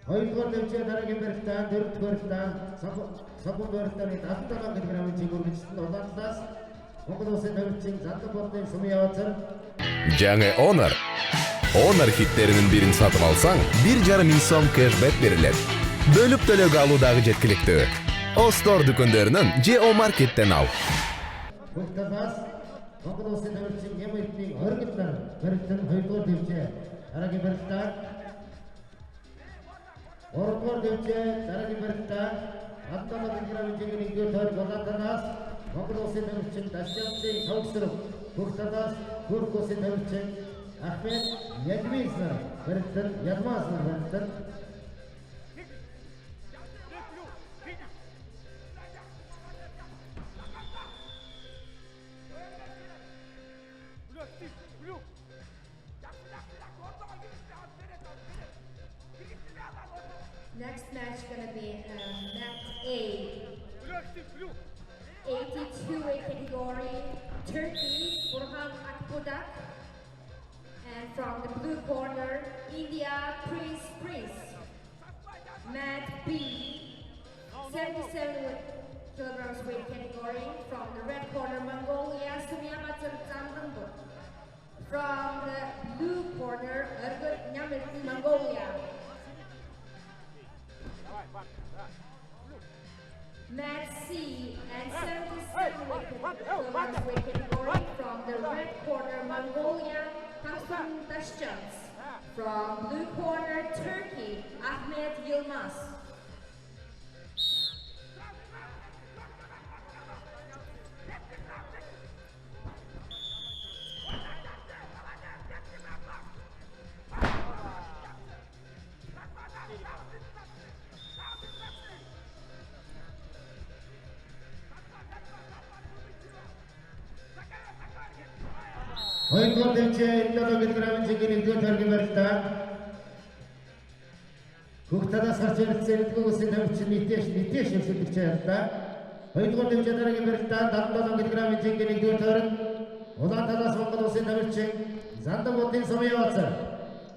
Хоёрдугаар дэвжээ дараагийн барилтаа, дөрөвдүгээр барилтаа, сабун барилтааны 77 кг-ийн чигүргэлжтэн улаан талаас Монгол улсын төвчин Зандан болдын Сумын Явцар. Жаңа Honor хиттерinin birini satın alsan 1,5 сом кэшбэк берилет. Бөлүп төлөөгө алуудагы жеткиликтүү. Остор дүкөндөрүнөн же O маркеттен ал. Бүх талаас Монгол улсын төвчин Ямаитын оргитлар барилтын хоёрдугаар дэвжээ дараагийн барилтаа. Ордугаар дэвжээ дараагийн барилтаа 77 кг-ийн чигүргэлжтэн улаан талаас Монгол улсын төвчин Дашчамцын Савгсров. Бүх талаас Турк улсын төвчин Ахмед Ядмизнер барилтын Ядмазнер барилтын Next match gonna be mat A, 82-weight category, Turkey, Burhan Akbudak, and from the blue corner, India, Prince. Mat B, 77 kilograms weight category, from the red corner, Mongolia, Sumiamatur Zandanbo. From the blue corner, Ergur Nyamilti, Mongolia. Mat C and 77 kilograms weight category, from the red corner, Mongolia, Tamsun Dashchans. From blue corner, Turkey, Ahmet Yilmaz. Хоёрдугаар дэвжээ 77 кг-ийн чигүргэлжтэн дараагийн барилтаа. Бүх талаас гарч ирсэн Эдгээр улсын төвчин нийтэш өсөлтөж байлаа. Хоёрдугаар дэвжээ дараагийн барилтаа 77 кг-ийн чигүргэлжтэн улаан талаас Монгол улсын төвчин Зандан болдын Сумын Явцар.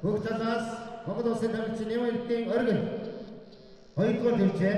Бүх талаас Монгол улсын төвчин Ямаитын оргил. Хоёрдугаар дэвжээ